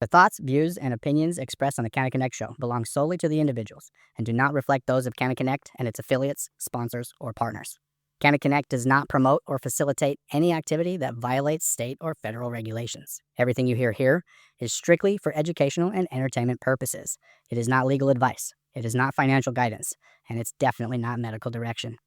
The thoughts, views, and opinions expressed on the Canna Connect show belong solely to the individuals and do not reflect those of Canna Connect and its affiliates, sponsors, or partners. Canna Connect does not promote or facilitate any activity that violates state or federal regulations. Everything you hear here is strictly for educational and entertainment purposes. It is not legal advice, it is not financial guidance, and it's definitely not medical direction.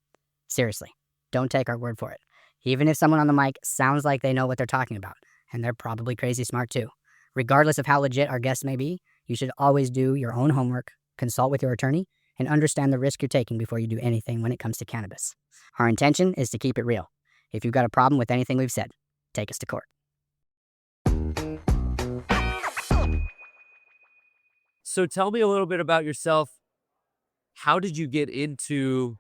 Seriously, don't take our word for it. Even if someone on the mic sounds like they know what they're talking about, and they're probably crazy smart too. Regardless of how legit our guests may be, you should always do your own homework, consult with your attorney, and understand the risk you're taking before you do anything when it comes to cannabis. Our intention is to keep it real. If you've got a problem with anything we've said, take us to court. So tell me a little bit about yourself. How did you get into,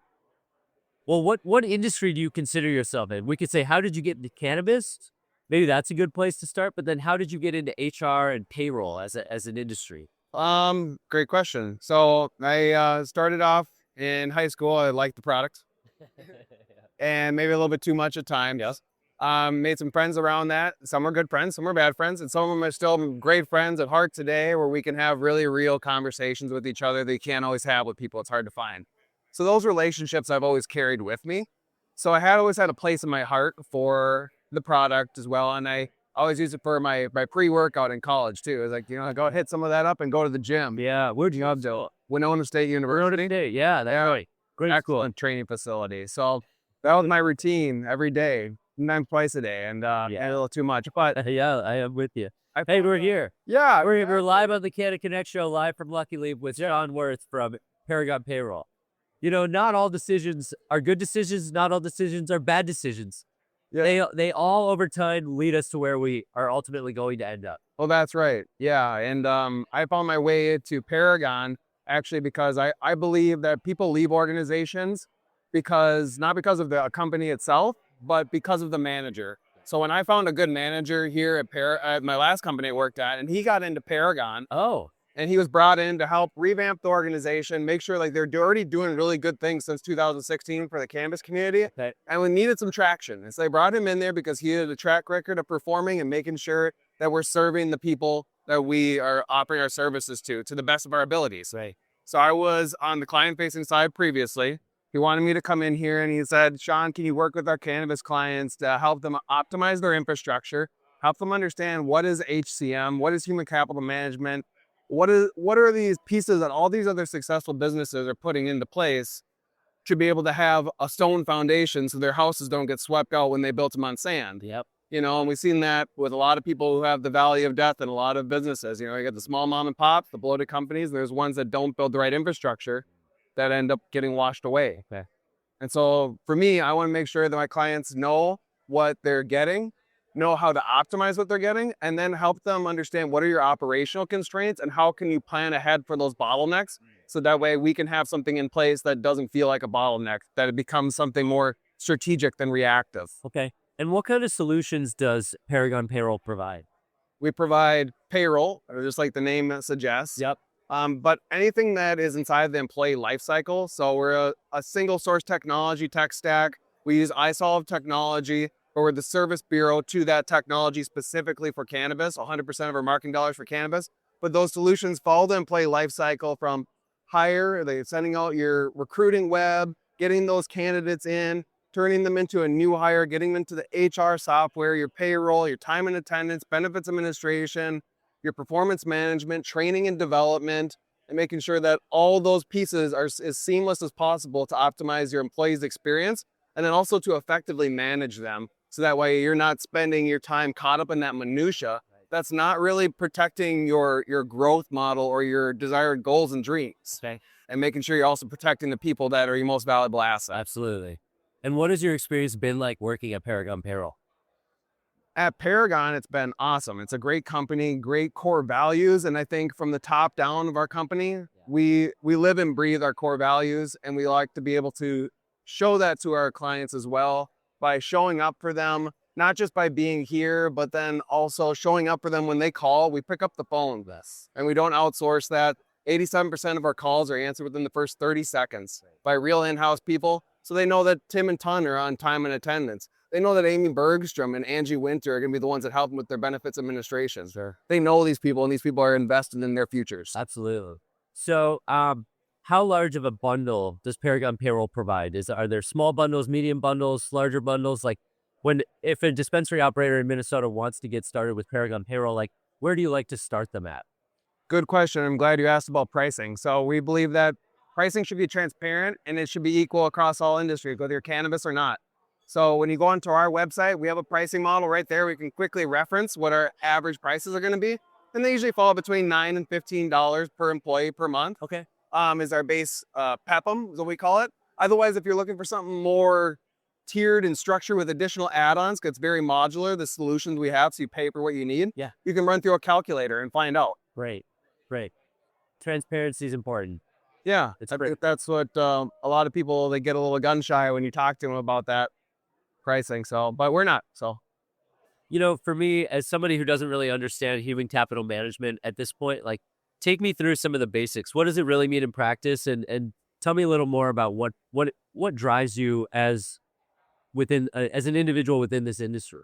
well, what industry do you consider yourself in? We could say, how did you get into cannabis? Maybe that's a good place to start, but then how did you get into HR and payroll as an industry? Great question. So I started off in high school. I liked the product and maybe a little bit too much at times. Yes. Made some friends around that. Some are good friends, some are bad friends, and some of them are still great friends at heart today, where we can have really real conversations with each other that you can't always have with people. It's hard to find. So those relationships I've always carried with me. So I had always had a place in my heart for the product as well, and I always use it for my pre-workout in college too. It's like, go hit some of that up and go to the gym. Yeah. Where'd you go to? Winona State University. State. Yeah. That's right. Great. Excellent training facility. So that was my routine every day, twice a day, and a little too much. But Yeah, I am with you. Hey, we're here. Yeah, We're live on the Canna Connect show, live from Lucky Leap with Shawn Wirth from Paragon Payroll. Not all decisions are good decisions. Not all decisions are bad decisions. Yeah. They all over time lead us to where we are ultimately going to end up. Well, that's right. Yeah. And I found my way to Paragon actually because I believe that people leave organizations not because of the company itself, but because of the manager. So when I found a good manager here at my last company I worked at, and he got into Paragon. Oh. And he was brought in to help revamp the organization, make sure they're already doing really good things since 2016 for the cannabis community. Okay. And we needed some traction. And so they brought him in there because he had a track record of performing and making sure that we're serving the people that we are offering our services to the best of our abilities. Right. So I was on the client-facing side previously. He wanted me to come in here and he said, Shawn, can you work with our cannabis clients to help them optimize their infrastructure, help them understand what is HCM, what is human capital management, what are these pieces that all these other successful businesses are putting into place to be able to have a stone foundation so their houses don't get swept out when they built them on sand. Yep. And we've seen that with a lot of people who have the valley of death in a lot of businesses. You got the small mom and pops, the bloated companies, and there's ones that don't build the right infrastructure that end up getting washed away. Okay. And so for me, I want to make sure that my clients know what they're getting, know how to optimize what they're getting, and then help them understand what are your operational constraints and how can you plan ahead for those bottlenecks. So that way we can have something in place that doesn't feel like a bottleneck, that it becomes something more strategic than reactive. Okay. And what kind of solutions does Paragon Payroll provide? We provide payroll, just like the name suggests. Yep. But anything that is inside the employee life cycle. So we're a single source technology tech stack. We use iSolve technology, but we're the service bureau to that technology specifically for cannabis, 100% of our marketing dollars for cannabis. But those solutions follow the employee life cycle from hire, they're sending out your recruiting web, getting those candidates in, turning them into a new hire, getting them into the HR software, your payroll, your time and attendance, benefits administration, your performance management, training and development, and making sure that all those pieces are as seamless as possible to optimize your employees' experience, and then also to effectively manage them. So that way you're not spending your time caught up in that minutia. That's not really protecting your growth model or your desired goals and dreams. Okay. And making sure you're also protecting the people that are your most valuable asset. Absolutely. And what has your experience been like working at Paragon Payroll? At Paragon, it's been awesome. It's a great company, great core values. And I think from the top down of our company, we live and breathe our core values, and we like to be able to show that to our clients as well by showing up for them, not just by being here, but then also showing up for them when they call. We pick up the phone, and we don't outsource that. 87% of our calls are answered within the first 30 seconds by real in-house people. So they know that Tim and Ton are on time and attendance. They know that Amy Bergstrom and Angie Winter are going to be the ones that help them with their benefits administration. Sure. They know these people, and these people are invested in their futures. Absolutely. So, how large of a bundle does Paragon Payroll provide? Are there small bundles, medium bundles, larger bundles? Like, if a dispensary operator in Minnesota wants to get started with Paragon Payroll, like, where do you like to start them at? Good question. I'm glad you asked about pricing. So we believe that pricing should be transparent and it should be equal across all industries, whether you're cannabis or not. So when you go onto our website, we have a pricing model right there. We can quickly reference what our average prices are going to be. And they usually fall between $9 and $15 per employee per month. Okay. Is our base PEPM, is what we call it. Otherwise, if you're looking for something more tiered and structured with additional add-ons, because it's very modular, the solutions we have, so you pay for what you need. Yeah. You can run through a calculator and find out. Great. Transparency is important. Yeah, It's I great. think that's what a lot of people, they get a little gun shy when you talk to them about that pricing. So, but we're not. So, For me, as somebody who doesn't really understand human capital management at this point, like, take me through some of the basics. What does it really mean in practice? And tell me a little more about what drives you as an individual within this industry.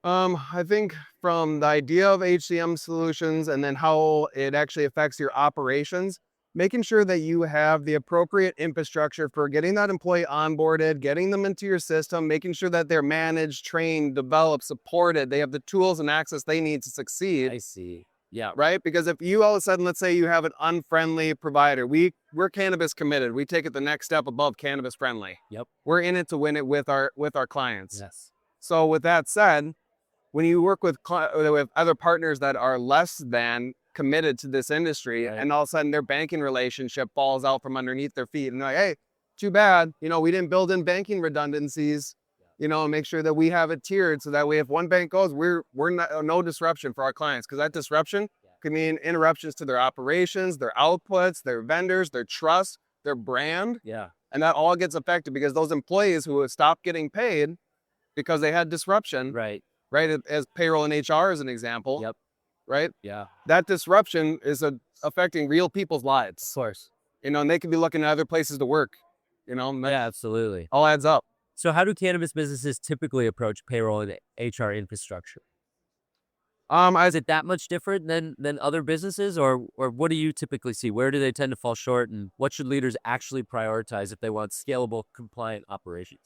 I think from the idea of HCM solutions and then how it actually affects your operations, making sure that you have the appropriate infrastructure for getting that employee onboarded, getting them into your system, making sure that they're managed, trained, developed, supported, they have the tools and access they need to succeed. I see. Yeah. Right? Because if you all of a sudden, let's say you have an unfriendly provider, we're cannabis committed. We take it the next step above cannabis friendly. Yep. We're in it to win it with our clients. Yes. So with that said, when you work with other partners that are less than committed to this industry, Right. and all of a sudden their banking relationship falls out from underneath their feet, and they're like, hey, too bad, we didn't build in banking redundancies, and make sure that we have it tiered so that way if one bank goes, we're not, no disruption for our clients, because that disruption could mean interruptions to their operations, their outputs, their vendors, their trust, their brand. Yeah. And that all gets affected because those employees who have stopped getting paid because they had disruption, Right. as payroll and HR as an example. Yep. Right. Yeah. That disruption is affecting real people's Of lives, course. and they could be looking at other places to work, that Yeah, absolutely. all adds up. So how do cannabis businesses typically approach payroll and HR infrastructure? Is it that much different than other businesses, or what do you typically see? Where do they tend to fall short, and what should leaders actually prioritize if they want scalable, compliant operations?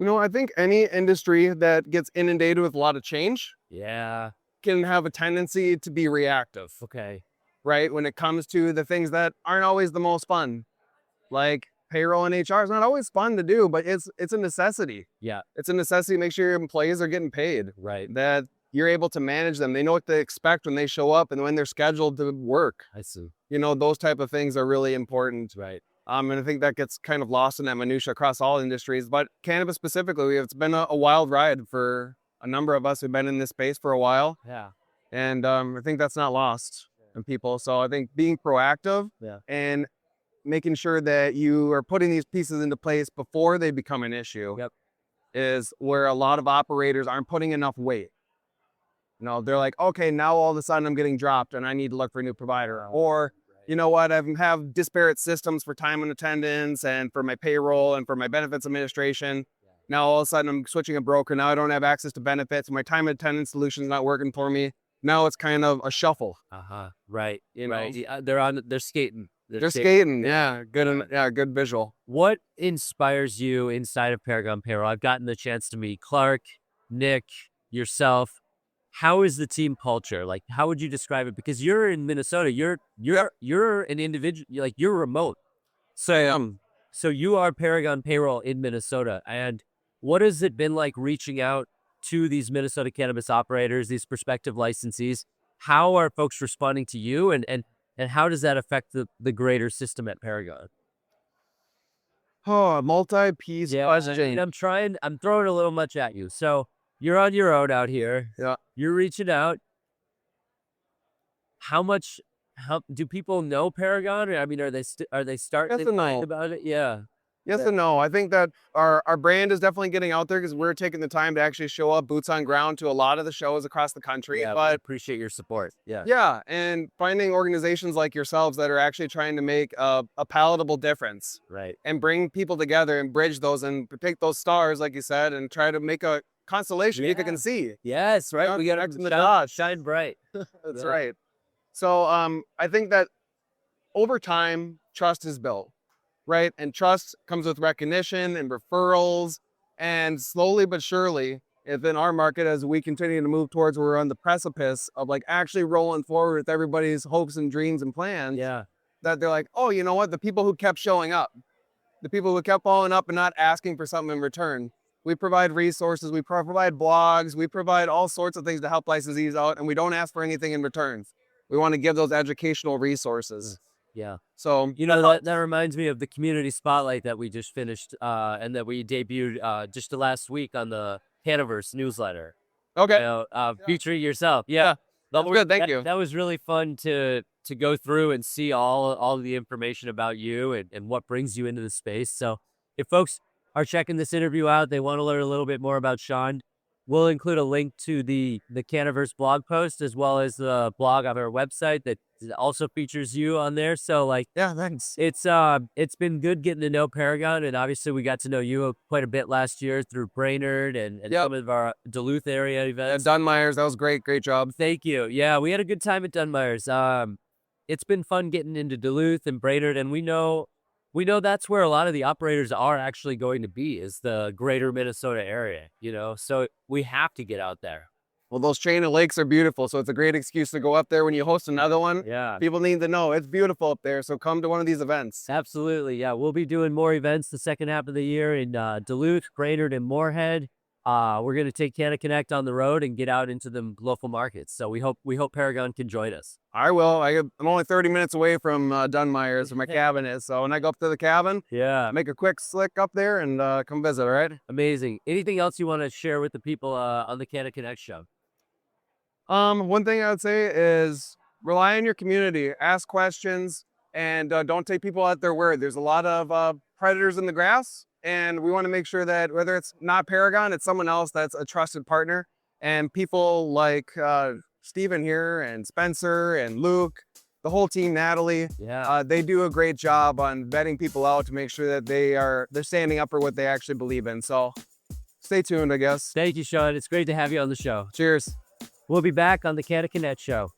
I think any industry that gets inundated with a lot of change Yeah. can have a tendency to be reactive, Okay. right? When it comes to the things that aren't always the most fun, like payroll and HR is not always fun to do, but it's a necessity. Yeah. It's a necessity to make sure your employees are getting paid, Right. that you're able to manage them. They know what to expect when they show up and when they're scheduled to work. I see. Those type of things are really important. Right. And I think that gets kind of lost in that minutia across all industries, but cannabis specifically, it's been a wild ride for a number of us who've been in this space for a while. Yeah. And I think that's not lost in people. So I think being proactive and making sure that you are putting these pieces into place before they become an issue is where a lot of operators aren't putting enough weight. They're like, okay, now all of a sudden I'm getting dropped and I need to look for a new provider. Or, you know what, I have disparate systems for time and attendance and for my payroll and for my benefits administration. Now all of a sudden I'm switching a broker. Now I don't have access to benefits. My time and attendance solution is not working for me. Now it's kind of a shuffle. Right. Right. Yeah, they're skating. They're skating. Yeah. Good visual. What inspires you inside of Paragon Payroll? I've gotten the chance to meet Clark, Nick, yourself. How is the team culture? Like, how would you describe it? Because you're in Minnesota. You're an individual. You're remote. So you are Paragon Payroll in Minnesota. And what has it been like reaching out to these Minnesota cannabis operators, these prospective licensees? How are folks responding to you, and how does that affect the greater system at Paragon? Oh, a multi-piece question. I'm throwing a little much at you. So you're on your own out here. Yeah. You're reaching out. How do people know Paragon? I mean, are they starting to think about it? Yeah. Yes and no. I think that our brand is definitely getting out there because we're taking the time to actually show up boots on ground to a lot of the shows across the country. Yeah, we But appreciate your support. Yeah. yeah, and finding organizations like yourselves that are actually trying to make a palatable difference Right. and bring people together and bridge those and pick those stars, like you said, and try to make a constellation you Yeah. can see. Yes, right. Yeah, We got to connecting the shine, dots. shine bright. That's Yeah. right. So I think that over time, trust is built, right? And trust comes with recognition and referrals. And slowly but surely, if in our market, as we continue to move towards where we're on the precipice of like actually rolling forward with everybody's hopes and dreams and plans, Yeah. that they're like, oh, you know what? The people who kept showing up, the people who kept following up and not asking for something in return. We provide resources, we provide blogs, we provide all sorts of things to help licensees out, and we don't ask for anything in return. We want to give those educational resources. Yeah. So, You know, that reminds me of the community spotlight that we just finished and that we debuted just the last week on the Cannabis newsletter. okay. Featuring yourself. Yeah. That's good. Thank you. That was really fun to go through and see all the information about you and what brings you into the space. So if folks are checking this interview out, they want to learn a little bit more about Shawn, we'll include a link to the Cannabis blog post as well as the blog on our website that also features you on there. So like, Yeah, thanks. it's been good getting to know Paragon, and obviously we got to know you quite a bit last year through Brainerd and Yep. some of our Duluth area events. Dunmeyer's, that was great. Great job. Thank you. Yeah, we had a good time at Dunmeyer's. It's been fun getting into Duluth and Brainerd, and we know that's where a lot of the operators are actually going to be, is the greater Minnesota area, you know? So we have to get out there. Well, those chain of lakes are beautiful, so it's a great excuse to go up there when you host another one. Yeah. People need to know it's beautiful up there, so come to one of these events. Absolutely. Yeah, we'll be doing more events the second half of the year in Duluth, Brainerd, and Moorhead. We're going to take CannaConnect on the road and get out into the local markets. So we hope Paragon can join us. I will. I'm only 30 minutes away from Dunmeyer's, where my cabin is. So when I go up to the cabin, Yeah. make a quick slick up there and come visit, all right? Amazing. Anything else you want to share with the people on the CannaConnect show? One thing I would say is rely on your community, ask questions, and don't take people at their word. There's a lot of predators in the grass, and we want to make sure that whether it's not Paragon, it's someone else that's a trusted partner. And people like Steven here and Spencer and Luke, the whole team, Natalie, Yeah. they do a great job on vetting people out to make sure that they're standing up for what they actually believe in. So stay tuned, I guess. Thank you, Shawn. It's great to have you on the show. Cheers. We'll be back on the CannaConnect show.